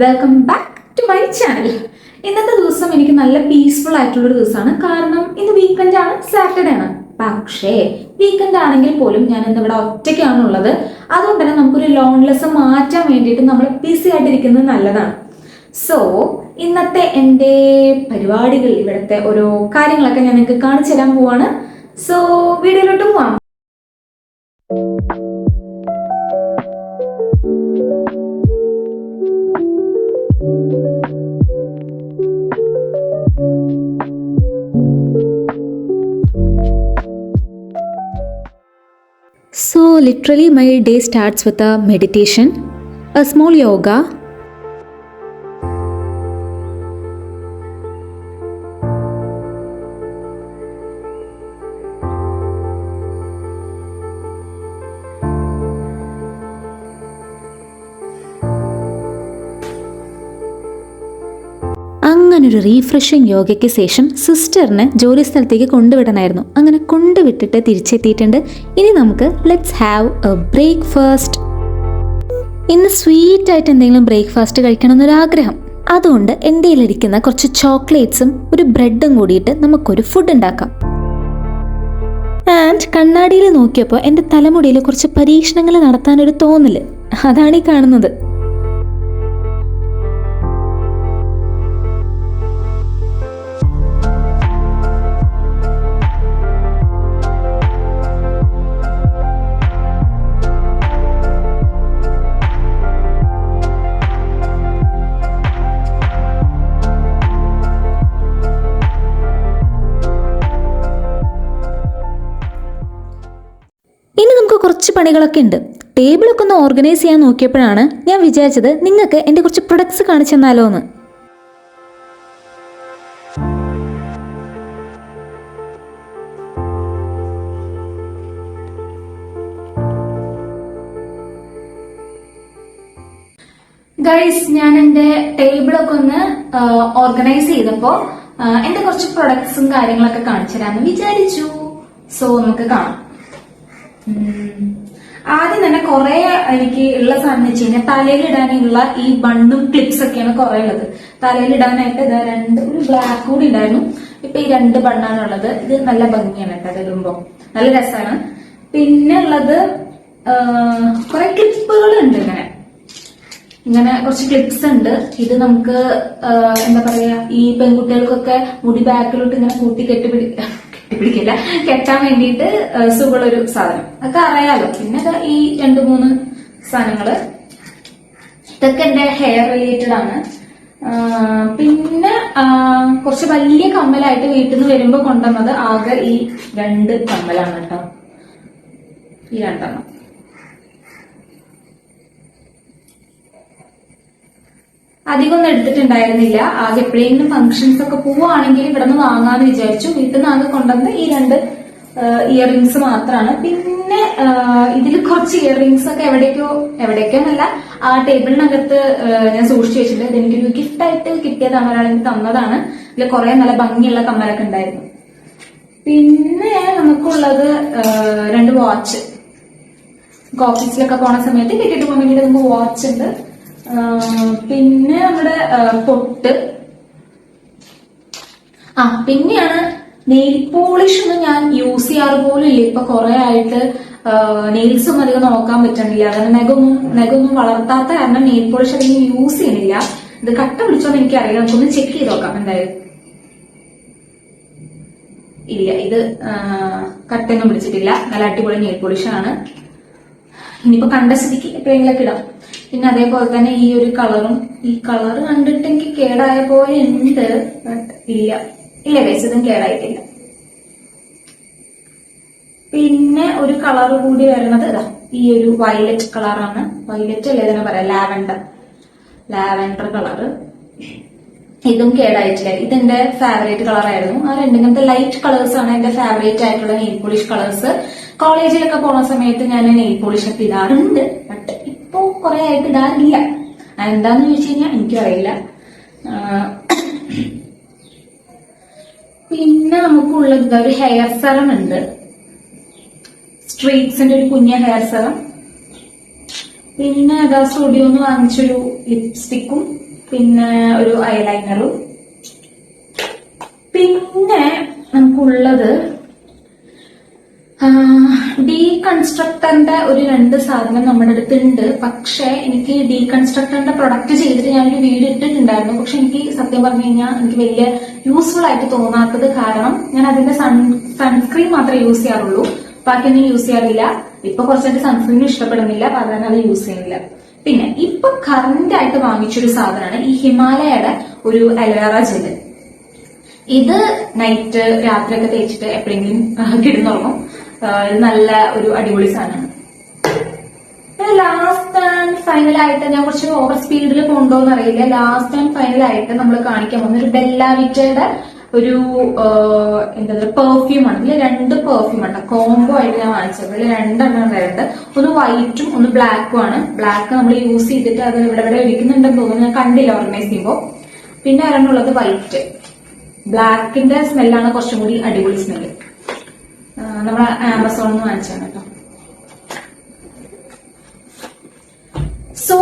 Welcome back to my channel. ഇന്നത്തെ ദിവസം എനിക്ക് നല്ല പീസ്ഫുൾ ആയിട്ടുള്ളൊരു ദിവസമാണ്. കാരണം ഇന്ന് വീക്കെൻഡ് ആണ്, സാറ്റർഡേ ആണ്. പക്ഷേ വീക്കെൻഡ് ആണെങ്കിൽ പോലും ഞാൻ ഇന്ന് ഇവിടെ ഒറ്റയ്ക്കാണുള്ളത്. അതുകൊണ്ട് തന്നെ നമുക്കൊരു ലോൺലെസ് മാറ്റാൻ വേണ്ടിയിട്ട് നമ്മൾ ബിസി ആയിട്ടിരിക്കുന്നത് നല്ലതാണ്. സോ ഇന്നത്തെ എൻ്റെ പരിപാടികൾ, ഇവിടുത്തെ ഓരോ കാര്യങ്ങളൊക്കെ ഞാൻ നിങ്ങൾക്ക് കാണിച്ചു തരാൻ പോവാണ്. സോ വീഡിയോയിലോട്ട് പോവാം. So literally my day starts with a meditation, a small yoga, അങ്ങനൊരു റീഫ്രഷിങ് യോഗയ്ക്ക് ശേഷം സിസ്റ്ററിനെ ജോലി സ്ഥലത്തേക്ക് കൊണ്ടുവിടണമായിരുന്നു. അങ്ങനെ കൊണ്ടുവിട്ടിട്ട് തിരിച്ചെത്തിയിട്ടുണ്ട്. ഇനി നമുക്ക് ലെറ്റ്സ് ഹാവ് എ ബ്രേക്ക്ഫാസ്റ്റ്. ഇന്ന് സ്വീറ്റ് ആയിട്ട് എന്തെങ്കിലും ബ്രേക്ക്ഫാസ്റ്റ് കഴിക്കണം എന്നൊരാഗ്രഹം. അതുകൊണ്ട് എൻ്റെ കയ്യിലിരിക്കുന്ന കുറച്ച് ചോക്ലേറ്റ്സും ഒരു ബ്രെഡും കൂടിയിട്ട് നമുക്കൊരു ഫുഡ് ഉണ്ടാക്കാം. ആൻഡ് കണ്ണാടിയിൽ നോക്കിയപ്പോൾ എൻ്റെ തലമുടിയിൽ കുറച്ച് പരീക്ഷണങ്ങൾ നടത്താനൊരു തോന്നല്, അതാണ് ഈ കാണുന്നത്. ഇനി നമുക്ക് കുറച്ച് പണികളൊക്കെ ഉണ്ട്. ടേബിളൊക്കെ ഒന്ന് ഓർഗനൈസ് ചെയ്യാൻ നോക്കിയപ്പോഴാണ് ഞാൻ വിചാരിച്ചത് നിങ്ങൾക്ക് എൻ്റെ കുറച്ച് പ്രൊഡക്ട്സ് കാണിച്ചു തന്നാലോ എന്ന്. ഗൈസ്, ഞാൻ എന്റെ ടേബിളൊക്കെ ഒന്ന് ഓർഗനൈസ് ചെയ്തപ്പോ എന്റെ കുറച്ച് പ്രൊഡക്ട്സും കാര്യങ്ങളൊക്കെ കാണിച്ചു തരാമെന്ന് വിചാരിച്ചു. സോ നമുക്ക് കാണാം. ആദ്യം തന്നെ കുറെ എനിക്ക് ഉള്ള സാധനം വെച്ച് കഴിഞ്ഞാൽ തലയിലിടാനുള്ള ഈ ബണ്ണും ക്ലിപ്സ് ഒക്കെയാണ് കുറെ ഉള്ളത്. തലയിലിടാനായിട്ട് ഇതാ ഒരു ബ്ലാക്ക് കൂടി ഉണ്ടായിരുന്നു. ഇപ്പൊ ഈ 2 ബണ്ണാണ് ഉള്ളത്. ഇത് നല്ല ഭംഗിയാണ് കേട്ടോ, അത് ഇടുമ്പോ നല്ല രസമാണ്. പിന്നെ ഉള്ളത് കുറെ ക്ലിപ്പുകൾ ഉണ്ട്. ഇങ്ങനെ കുറച്ച് ക്ലിപ്സ് ഉണ്ട്. ഇത് നമുക്ക് എന്താ പറയാ, ഈ പെൺകുട്ടികൾക്കൊക്കെ മുടി ബാക്കിലോട്ട് ഇങ്ങനെ കൂട്ടി കെട്ടിപ്പിടിക്കില്ല, കെട്ടാൻ വേണ്ടിയിട്ട് സുഖമുള്ളൊരു സാധനം. അതൊക്കെ അറിയാലോ. പിന്നെ ഈ 2-3 സാധനങ്ങള്, ഇതൊക്കെ എന്റെ ഹെയർ റിലേറ്റഡ് ആണ്. പിന്നെ കുറച്ച് വലിയ കമ്മലായിട്ട് വീട്ടിൽ നിന്ന് വരുമ്പോ കൊണ്ടുവന്നത് ആകെ ഈ 2 കമ്മലാണ് കേട്ടോ. ഈ 2 എണ്ണം. അധികമൊന്നും എടുത്തിട്ടുണ്ടായിരുന്നില്ല. ആകെ എപ്പോഴെങ്കിലും ഫംഗ്ഷൻസ് ഒക്കെ പോവുകയാണെങ്കിൽ ഇവിടെ നിന്ന് വാങ്ങാന്ന് വിചാരിച്ചു. വീട്ടിൽ നിന്ന് ആകെ കൊണ്ടുവന്ന് ഈ 2 ഇയറിങ്സ് മാത്രമാണ്. പിന്നെ ഇതിൽ കുറച്ച് ഇയറിങ്സ് ഒക്കെ എവിടേക്കോന്നല്ല, ആ ടേബിളിനകത്ത് ഞാൻ സൂക്ഷിച്ചു വെച്ചിട്ടുണ്ട്. ഇതെനിക്കൊരു ഗിഫ്റ്റ് ആയിട്ട് കിട്ടിയതാണ്, ഒരാളെനിക്ക് തന്നതാണ്. ഇതിൽ കുറെ നല്ല ഭംഗിയുള്ള കമ്മലൊക്കെ ഉണ്ടായിരുന്നു. പിന്നെ നമുക്കുള്ളത് 2 വാച്ച്. ഓഫീസിലൊക്കെ പോണ സമയത്ത് കിട്ടിയിട്ട് പോകാൻ വേണ്ടിയിട്ട് നമുക്ക് വാച്ച് ഉണ്ട്. പിന്നെ നമ്മുടെ പൊട്ട്. പിന്നെയാണ് നെയിൽ പോളിഷ്. ഒന്നും ഞാൻ യൂസ് ചെയ്യാറ് പോലും ഇല്ല. ഇപ്പൊ കുറെ ആയിട്ട് നെയിൽസ് ഒന്നും അധികം നോക്കാൻ പറ്റണില്ല. കാരണം നെഗൊന്നും വളർത്താത്ത കാരണം നെയിൽ പോളിഷ് അധികം യൂസ് ചെയ്യണില്ല. ഇത് കട്ട പിടിച്ചോന്ന് എനിക്കറിയില്ല. നമുക്കൊന്ന് ചെക്ക് ചെയ്ത് നോക്കാം എന്തായാലും. ഇല്ല, ഇത് കട്ടയൊന്നും പിടിച്ചിട്ടില്ല. നല്ല അടിപൊളി നെയിൽ പോളിഷ് ആണ്. ഇനിയിപ്പോ കണ്ട സ്ഥിതിക്ക് എപ്പോഴെങ്കിലൊക്കെ ഇടാം. പിന്നെ അതേപോലെ തന്നെ ഈ ഒരു കളറും, ഈ കളർ കണ്ടിട്ടെങ്കിൽ കേടായ പോലെ ഉണ്ട്. ഇല്ല ഗൈസ്, ഇതും കേടായിട്ടില്ല. പിന്നെ ഒരു കളർ കൂടി വരുന്നത് ഈ ഒരു വയലറ്റ് കളറാണ്. വയലറ്റ് അല്ലേ ഇതിനെ പറയാം, ലാവൻഡർ കളറ്. ഇതും കേടായിട്ടില്ല. ഇതെന്റെ ഫേവറേറ്റ് കളറായിരുന്നു. ആ 2 ഇങ്ങനത്തെ ലൈറ്റ് കളേഴ്സ് ആണ് എന്റെ ഫേവറേറ്റ് ആയിട്ടുള്ള നെയിൽ പോളിഷ് കളേഴ്സ്. കോളേജിലൊക്കെ പോണ സമയത്ത് ഞാൻ നെയിൽ പോളിഷ് ഒക്കെ ഇടാറുണ്ട്. ബട്ട് ഇപ്പോ കുറെ ആയിട്ട് ഇടാറില്ല. എന്താന്ന് ചോദിച്ചു കഴിഞ്ഞാൽ എനിക്കും അറിയില്ല. പിന്നെ നമുക്കുള്ളത് ഒരു ഹെയർ സെറം ഉണ്ട്. സ്ട്രീറ്റ്സിന്റെ ഒരു കുഞ്ഞ ഹെയർ സെറം. പിന്നെ അതാ സ്റ്റുഡിയോന്ന് വാങ്ങിച്ചൊരു ലിപ്സ്റ്റിക്കും പിന്നെ ഒരു ഐലൈനറും, പിന്നെ നമുക്കുള്ളത് ഡീകൺസ്ട്രക്ടറിന്റെ ഒരു 2 സാധനം നമ്മുടെ അടുത്തുണ്ട്. പക്ഷെ എനിക്ക് ഡീകൺസ്ട്രക്ടറിന്റെ പ്രൊഡക്റ്റ് ചെയ്തിട്ട് ഞാനൊരു വീഡിയോ ഇട്ടിട്ടുണ്ടായിരുന്നു. പക്ഷെ എനിക്ക് സത്യം പറഞ്ഞു കഴിഞ്ഞാൽ എനിക്ക് വലിയ യൂസ്ഫുൾ ആയിട്ട് തോന്നാത്തത് കാരണം ഞാൻ അതിന്റെ സൺസ്ക്രീൻ മാത്രമേ യൂസ് ചെയ്യാറുള്ളൂ, ബാക്കിയൊന്നും യൂസ് ചെയ്യാറില്ല. ഇപ്പൊ കുറച്ചായിട്ട് സൺസ്ക്രീനും ഇഷ്ടപ്പെടുന്നില്ല, അപ്പൊ അതാണ് അത് യൂസ് ചെയ്യുന്നില്ല. പിന്നെ ഇപ്പൊ കറന്റ് ആയിട്ട് വാങ്ങിച്ചൊരു സാധനമാണ് ഈ ഹിമാലയയുടെ ഒരു അലോവേറ ജെല്. ഇത് നൈറ്റ് രാത്രിയൊക്കെ തേച്ചിട്ട് എപ്പോഴെങ്കിലും കിടന്നുറങ്ങും. ഇത് നല്ല ഒരു അടിപൊളി സാധനമാണ്. ലാസ്റ്റ് ആൻഡ് ഫൈനൽ ആയിട്ട് ഞാൻ കുറച്ച് ഓവർ സ്പീഡിൽ കൊണ്ടുപോകുന്ന അറിയില്ല. ലാസ്റ്റ് ആൻഡ് ഫൈനൽ ആയിട്ട് നമ്മൾ കാണിക്കാൻ പോകുന്ന ഒരു ബെല്ല വിറ്റയുടെ ഒരു എന്താ പെർഫ്യൂമാണ്. ഇതിൽ 2 പെർഫ്യൂമാണ് കോംബോ ആയിട്ട് ഞാൻ വാങ്ങിച്ചത്. ഇതിൽ 2 വരുന്നുണ്ട്. ഒന്ന് വൈറ്റും ഒന്ന് ബ്ലാക്കും ആണ്. ബ്ലാക്ക് നമ്മൾ യൂസ് ചെയ്തിട്ട് അത് ഇവിടെ ഇരിക്കുന്നുണ്ടെന്ന് തോന്നുന്നു, ഞാൻ കണ്ടില്ല ഓർഗനൈസ് ചെയ്യുമ്പോൾ. പിന്നെ ഒരെണ്ണുള്ളത് വൈറ്റ്. ബ്ലാക്കിന്റെ സ്മെല്ലാണ് കുറച്ചും കൂടി അടിപൊളി സ്മെല്ല്. നമ്മൾ ആമസോണിൽ നിന്ന് വാങ്ങിച്ചാണ് കേട്ടോ. സോ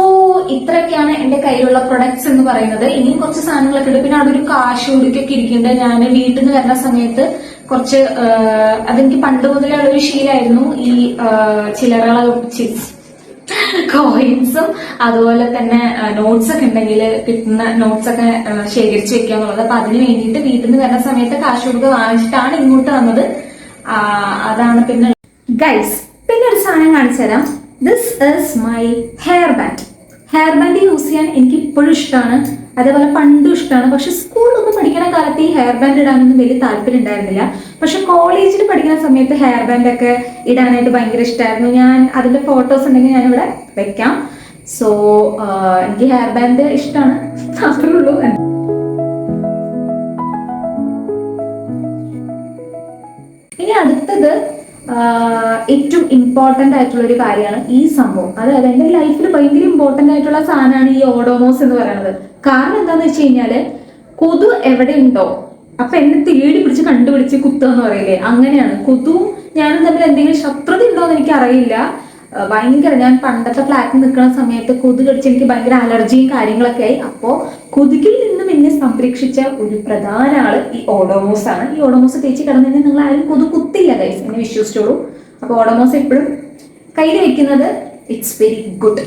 ഇത്രയൊക്കെയാണ് എന്റെ കയ്യിലുള്ള പ്രൊഡക്ട്സ് എന്ന് പറയുന്നത്. ഇനിയും കുറച്ച് സാധനങ്ങളൊക്കെ ഉണ്ട്. പിന്നെ അവിടെ ഒരു കാശ് കൊടുക്കൊക്കെ ഇരിക്കുന്നുണ്ട്. ഞാൻ വീട്ടിൽ നിന്ന് വരുന്ന സമയത്ത് കുറച്ച് അതെനിക്ക് പണ്ട് മുതലേ ഉള്ളൊരു ശീലമായിരുന്നു. ഈ ചില്ലറ കോയിൻസും അതുപോലെ തന്നെ നോട്ട്സ് ഒക്കെ ഉണ്ടെങ്കിൽ കിട്ടുന്ന നോട്ട്സ് ഒക്കെ ശേഖരിച്ച് വെക്കുക എന്നുള്ളത്. അപ്പൊ അതിന് വേണ്ടിയിട്ട് വീട്ടിൽ നിന്ന് വരുന്ന സമയത്ത് കാശ് കൊടുത്ത് വാങ്ങിച്ചിട്ടാണ് ഇങ്ങോട്ട് വന്നത്. അതാണ്. പിന്നെ ഗൈസ്, പിന്നെ ഒരു സാധനം കാണിച്ചു തരാം. This is my hair band. Hair band use ചെയ്യാൻ എനിക്ക് ഇപ്പോഴും ഇഷ്ടമാണ്, അതേപോലെ പണ്ടും ഇഷ്ടമാണ്. പക്ഷെ സ്കൂളിലൊന്നും പഠിക്കുന്ന കാലത്ത് ഈ ഹെയർ ബാൻഡ് ഇടാനൊന്നും വലിയ താല്പര്യം ഉണ്ടായിരുന്നില്ല. പക്ഷെ കോളേജിൽ പഠിക്കുന്ന സമയത്ത് ഹെയർ ബാൻഡ് ഒക്കെ ഇടാനായിട്ട് ഭയങ്കര ഇഷ്ടമായിരുന്നു. ഞാൻ അതിന്റെ ഫോട്ടോസ് ഉണ്ടെങ്കിൽ ഞാനിവിടെ വെക്കാം. സോ എനിക്ക് ഹെയർ ബാൻഡ് ഇഷ്ടമാണ്, അത്രേ ഉള്ളൂ. ഇനി അടുത്തത് ഏറ്റവും ഇമ്പോർട്ടന്റ് ആയിട്ടുള്ള ഒരു കാര്യമാണ് ഈ സംഭവം. അതായത് എന്റെ ലൈഫിൽ ഭയങ്കര ഇമ്പോർട്ടന്റ് ആയിട്ടുള്ള സാധനമാണ് ഈ ഓഡോമോസ് എന്ന് പറയുന്നത്. കാരണം എന്താന്ന് വെച്ച് കഴിഞ്ഞാല് കൊതു എവിടെ ഉണ്ടോ അപ്പൊ എന്നെ തേടി പിടിച്ച് കണ്ടുപിടിച്ച് കുത്തുക എന്ന് പറയില്ലേ, അങ്ങനെയാണ്. കൊതുവും ഞാനും തമ്മിൽ എന്തെങ്കിലും ശത്രുത ഉണ്ടോ എന്ന് എനിക്ക് അറിയില്ല. ഭയങ്കര, ഞാൻ പണ്ടത്തെ ഫ്ലാറ്റിൽ നിൽക്കുന്ന സമയത്ത് കൊതു കടിച്ച് എനിക്ക് ഭയങ്കര അലർജിയും കാര്യങ്ങളൊക്കെ ആയി. അപ്പോ കൊതുകിൽ നിന്നും എന്നെ സംരക്ഷിച്ച ഒരു പ്രധാന ആള് ഈ ഓഡോമോസ് ആണ്. ഈ ഓഡോമോസ് തേച്ച് കിടന്നു കഴിഞ്ഞാൽ നിങ്ങൾ ആരും കൊതു കുത്തില്ല ഗൈസ്, എന്നെ വിശ്വസിച്ചോളൂ. അപ്പൊ ഓഡോമോസ് എപ്പോഴും കയ്യിൽ വെക്കുന്നത് ഇറ്റ്സ് വെരി ഗുഡ്.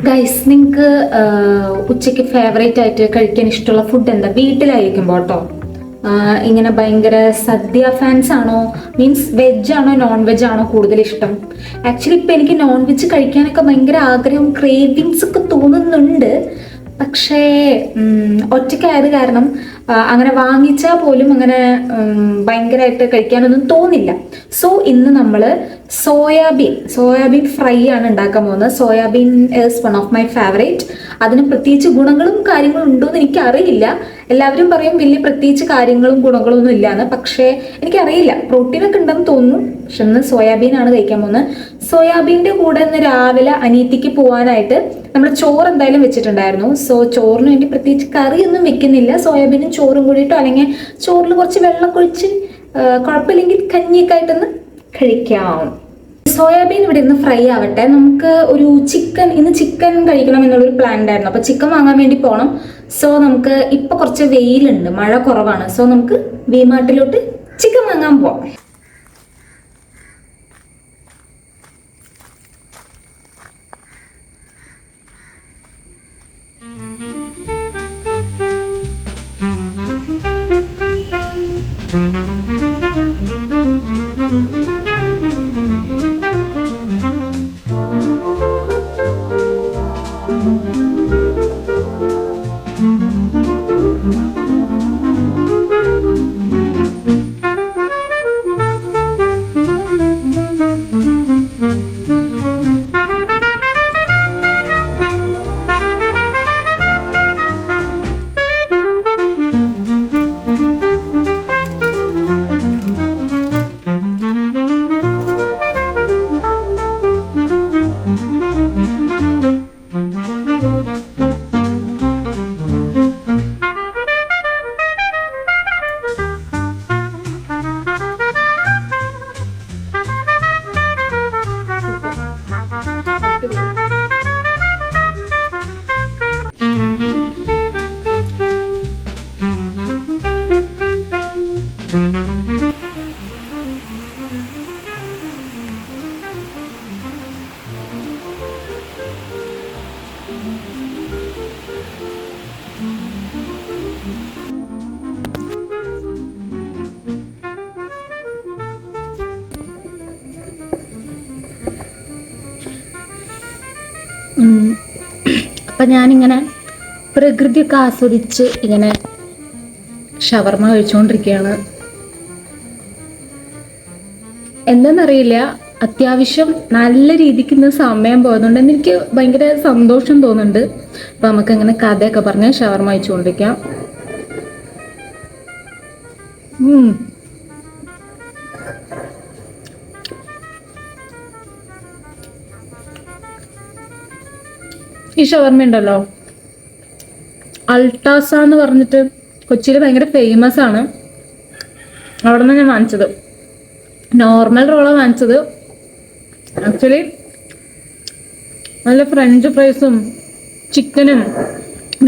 ഗൈസ്, നിങ്ങൾക്ക് ഉച്ചയ്ക്ക് ഫേവറേറ്റ് ആയിട്ട് കഴിക്കാൻ ഇഷ്ടമുള്ള ഫുഡ് എന്താ? വീട്ടിലായിരിക്കുമ്പോൾ കേട്ടോ. ഇങ്ങനെ ഭയങ്കര സദ്യ ഫാൻസ് ആണോ, മീൻസ് വെജ് ആണോ നോൺ വെജ് ആണോ കൂടുതൽ ഇഷ്ടം? ആക്ച്വലി ഇപ്പം എനിക്ക് നോൺ വെജ് കഴിക്കാനൊക്കെ ഭയങ്കര ആഗ്രഹവും ക്രേവിങ്സ് ഒക്കെ തോന്നുന്നുണ്ട്. പക്ഷേ ഒറ്റയ്ക്കായത് കാരണം അങ്ങനെ വാങ്ങിച്ചാൽ പോലും അങ്ങനെ ഭയങ്കരമായിട്ട് കഴിക്കാനൊന്നും തോന്നില്ല. സോ ഇന്ന് നമ്മൾ സോയാബീൻ ഫ്രൈ ആണ് ഉണ്ടാക്കാൻ പോകുന്നത്. Soybean is one of my favourite. അതിന് പ്രത്യേകിച്ച് ഗുണങ്ങളും കാര്യങ്ങളും ഉണ്ടോ എന്ന് എനിക്കറിയില്ല. എല്ലാവരും പറയും വലിയ പ്രത്യേകിച്ച് കാര്യങ്ങളും ഗുണങ്ങളും ഒന്നും ഇല്ലാന്ന്. പക്ഷേ എനിക്കറിയില്ല, പ്രോട്ടീനൊക്കെ ഉണ്ടെന്ന് തോന്നുന്നു. പക്ഷെ ഇന്ന് സോയാബീൻ ആണ് കഴിക്കാൻ പോകുന്നത്. സോയാബീൻ്റെ കൂടെ ഇന്ന് രാവിലെ അനീത്തിക്ക് പോകാനായിട്ട് നമ്മൾ ചോറ് എന്തായാലും വെച്ചിട്ടുണ്ടായിരുന്നു. സോ ചോറിന് വേണ്ടി പ്രത്യേകിച്ച് കറിയൊന്നും വെക്കുന്നില്ല. സോയാബീനും ചോറും കൂടിയിട്ടോ അല്ലെങ്കിൽ ചോറിൽ കുറച്ച് വെള്ളം കുഴിച്ച് കുഴപ്പമില്ലെങ്കിൽ കഞ്ഞിയൊക്കെ ആയിട്ടൊന്ന് കഴിക്കാം. സോയാബീൻ ഇവിടെ ഇന്ന് ഫ്രൈ ആവട്ടെ. നമുക്ക് ഒരു ഇന്ന് ചിക്കൻ കഴിക്കണം എന്നുള്ളൊരു പ്ലാൻ ഉണ്ടായിരുന്നു. അപ്പോൾ ചിക്കൻ വാങ്ങാൻ വേണ്ടി പോകണം. സോ നമുക്ക് ഇപ്പോൾ കുറച്ച് വെയിലുണ്ട്, മഴ കുറവാണ്. സോ നമുക്ക് വിമാർട്ടിലോട്ട് ചിക്കൻ വാങ്ങാൻ പോവാം. അപ്പം ഞാനിങ്ങനെ പ്രകൃതിയൊക്കെ ആസ്വദിച്ച് ഇങ്ങനെ ഷവർമ കഴിച്ചുകൊണ്ടിരിക്കുകയാണ്. എന്താണെന്നറിയില്ല, അത്യാവശ്യം നല്ല രീതിക്ക് ഇന്ന് സമയം പോയതുകൊണ്ട് എനിക്ക് ഭയങ്കര സന്തോഷം തോന്നുന്നുണ്ട്. അപ്പം നമുക്ക് അങ്ങനെ കഥയൊക്കെ പറഞ്ഞ് ഷവർമ കഴിച്ചുകൊണ്ടിരിക്കാം. ഈ ഷവർമ ഉണ്ടല്ലോ, അൾട്ടാസ എന്ന് പറഞ്ഞിട്ട് കൊച്ചിയിൽ ഭയങ്കര ഫേമസ് ആണ്. അവിടെ നിന്ന് ഞാൻ വാങ്ങിച്ചത് നോർമൽ റോളാണ് വാങ്ങിച്ചത്. ആക്ച്വലി നല്ല ഫ്രഞ്ച് ഫ്രൈസും ചിക്കനും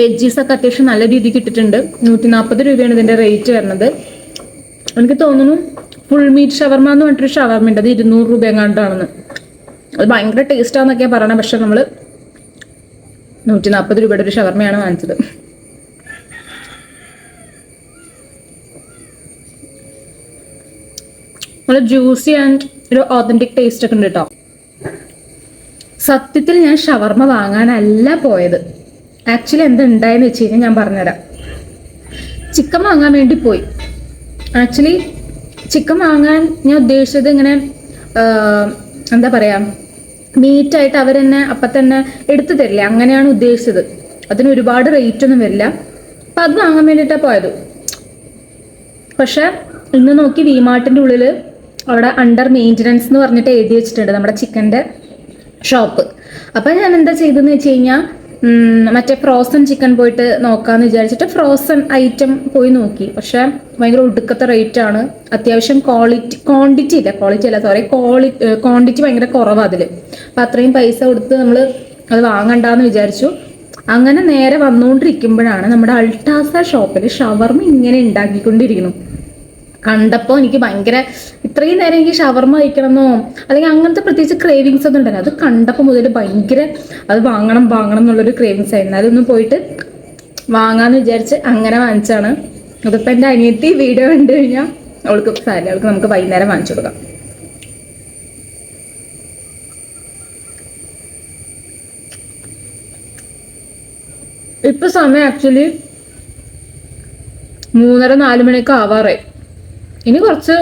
വെജീസൊക്കെ അത്യാവശ്യം നല്ല രീതിക്ക് ഇട്ടിട്ടുണ്ട്. 140 രൂപയാണ് ഇതിന്റെ റേറ്റ് വരുന്നത്. എനിക്ക് തോന്നുന്നു ഫുൾ മീറ്റ് ഷവർമ എന്ന് പറഞ്ഞിട്ടൊരു ഷവർമ ഉണ്ട്, അത് 200 രൂപ എങ്ങാണ്ടാണെന്ന്. അത് ഭയങ്കര ടേസ്റ്റാന്നൊക്കെയാണ് പറയണത്. പക്ഷെ നമ്മൾ 140 രൂപയുടെ ഒരു ഷവർമയാണ് വാങ്ങിച്ചത്. നല്ല ജ്യൂസി ആൻഡ് ഒരു ഓതന്റിക് ടേസ്റ്റ് ഒക്കെ ഉണ്ട് കേട്ടോ. സത്യത്തിൽ ഞാൻ ഷവർമ വാങ്ങാനല്ല പോയത്. ആക്ച്വലി എന്തുണ്ടായെന്ന് വെച്ച് കഴിഞ്ഞാൽ ഞാൻ പറഞ്ഞുതരാം. ചിക്കൻ വാങ്ങാൻ വേണ്ടി പോയി. ആക്ച്വലി ചിക്കൻ വാങ്ങാൻ ഞാൻ ഉദ്ദേശിച്ചത് ഇങ്ങനെ എന്താ പറയാ, മീറ്റായിട്ട് അവർ തന്നെ അപ്പം തന്നെ എടുത്തു തരില്ല, അങ്ങനെയാണ് ഉദ്ദേശിച്ചത്. അതിന് ഒരുപാട് റേറ്റ് ഒന്നും വരില്ല. അപ്പം അത് വാങ്ങാൻ വേണ്ടിയിട്ടാണ് പോയത്. പക്ഷെ ഇന്ന് നോക്കി വിമാർട്ടിൻ്റെ ഉള്ളിൽ അവിടെ അണ്ടർ മെയിൻ്റനൻസ് എന്ന് പറഞ്ഞിട്ട് എഴുതി വെച്ചിട്ടുണ്ട് നമ്മുടെ ചിക്കൻ്റെ ഷോപ്പ്. അപ്പം ഞാൻ എന്താ ചെയ്തതെന്ന് വെച്ച് കഴിഞ്ഞാൽ മറ്റേ ഫ്രോസൺ ചിക്കൻ പോയിട്ട് നോക്കാമെന്ന് വിചാരിച്ചിട്ട് ഫ്രോസൺ ഐറ്റം പോയി നോക്കി. പക്ഷെ ഭയങ്കര ഒടുക്കത്തെ റേറ്റ് ആണ്. അത്യാവശ്യം ക്വാണ്ടിറ്റി ഭയങ്കര കുറവാണ് അതിൽ. അപ്പം അത്രയും പൈസ കൊടുത്ത് നമ്മൾ അത് വാങ്ങണ്ടെന്ന് വിചാരിച്ചു. അങ്ങനെ നേരെ വന്നുകൊണ്ടിരിക്കുമ്പോഴാണ് നമ്മുടെ അൾട്ടാസ ഷോപ്പിൽ ഷവർമ ഇങ്ങനെ ഉണ്ടാക്കിക്കൊണ്ടിരിക്കുന്നു. കണ്ടപ്പോൾ എനിക്ക് ഭയങ്കര, ഇത്രയും നേരം എനിക്ക് ഷവർമ കഴിക്കണമെന്നോ അല്ലെങ്കിൽ അങ്ങനത്തെ പ്രത്യേകിച്ച് ക്രേവിങ്സ് ഒന്നും ഉണ്ടായിരുന്നു. അത് കണ്ടപ്പോൾ മുതൽ ഭയങ്കര അത് വാങ്ങണം എന്നുള്ളൊരു ക്രേവിങ്സ് ആയിരുന്നു. അതൊന്നും പോയിട്ട് വാങ്ങാമെന്ന് വിചാരിച്ച് അങ്ങനെ വാങ്ങിച്ചാണ്. അതിപ്പോൾ എൻ്റെ അനിയത്തി വീഡിയോ കണ്ടു കഴിഞ്ഞാൽ അവൾക്ക് നമുക്ക് വൈകുന്നേരം വാങ്ങിച്ചു കൊടുക്കാം. ഇപ്പൊ സമയം ആക്ച്വലി 3:30-4 മണിയൊക്കെ ആവാറായി. ഇനി കുറച്ച്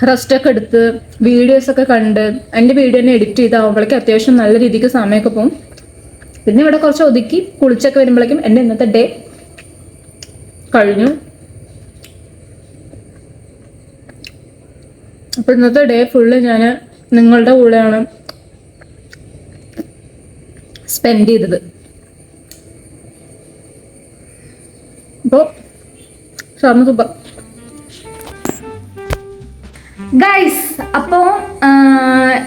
റെസ്റ്റൊക്കെ എടുത്ത് വീഡിയോസൊക്കെ കണ്ട് എൻ്റെ വീഡിയോ തന്നെ എഡിറ്റ് ചെയ്താകുമ്പോഴേക്കും അത്യാവശ്യം നല്ല രീതിക്ക് സമയമൊക്കെ പോകും. പിന്നെ ഇവിടെ കുറച്ച് ഒതുക്കി കുളിച്ചൊക്കെ വരുമ്പോഴേക്കും എൻ്റെ ഇന്നത്തെ ഡേ കഴിഞ്ഞു. അപ്പോൾ ഇന്നത്തെ ഡേ ഫുള്ള് ഞാൻ നിങ്ങളുടെ കൂടെയാണ് സ്പെൻഡ് ചെയ്തത്. അപ്പോൾ സൂപ്പർ ഗൈസ്. അപ്പോൾ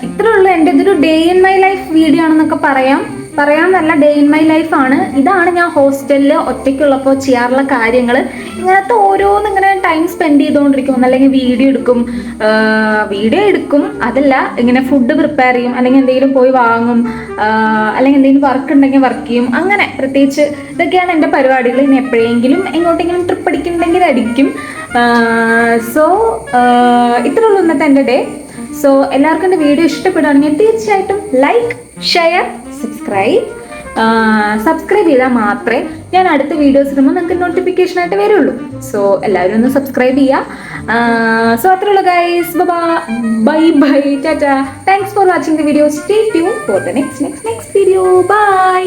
ഇത്രയുള്ള എൻ്റെ ഇതൊരു day in my life video ആണെന്നൊക്കെ പറയാമെന്നല്ല, ഡേ ഇൻ മൈ ലൈഫ് ആണ്. ഇതാണ് ഞാൻ ഹോസ്റ്റലിൽ ഒറ്റയ്ക്കുള്ളപ്പോൾ ചെയ്യാറുള്ള കാര്യങ്ങൾ. ഇങ്ങനത്തെ ഓരോന്നിങ്ങനെ ടൈം സ്പെൻഡ് ചെയ്തുകൊണ്ടിരിക്കും. അല്ലെങ്കിൽ വീഡിയോ എടുക്കും, അതല്ല ഇങ്ങനെ ഫുഡ് പ്രിപ്പയർ ചെയ്യും, അല്ലെങ്കിൽ എന്തെങ്കിലും പോയി വാങ്ങും, അല്ലെങ്കിൽ എന്തെങ്കിലും വർക്ക് ഉണ്ടെങ്കിൽ വർക്ക് ചെയ്യും. അങ്ങനെ പ്രത്യേകിച്ച് ഇതൊക്കെയാണ് എൻ്റെ പരിപാടികൾ. ഇനി എപ്പോഴെങ്കിലും എങ്ങോട്ടെങ്കിലും ട്രിപ്പ് അടിക്കുന്നുണ്ടെങ്കിൽ അടിക്കും. സോ ഇത്രയുള്ളൂ ഇന്നത്തെ എൻ്റെ ഡേ. സോ എല്ലാവർക്കും എൻ്റെ വീഡിയോ ഇഷ്ടപ്പെടുകയാണെങ്കിൽ തീർച്ചയായിട്ടും ലൈക്ക്, ഷെയർ, സബ്സ്ക്രൈബ് ചെയ്താൽ മാത്രമേ ഞാൻ അടുത്ത വീഡിയോസ് ഇടുമ്പോൾ നിങ്ങൾക്ക് നോട്ടിഫിക്കേഷൻ ആയിട്ട് വരുള്ളൂ. സോ എല്ലാവരും ഒന്ന് സബ്സ്ക്രൈബ് ചെയ്യുക. സോ അത്രയുള്ളൂ guys. Bye tata. Thanks for watching the video. Stay tune for the next video. By.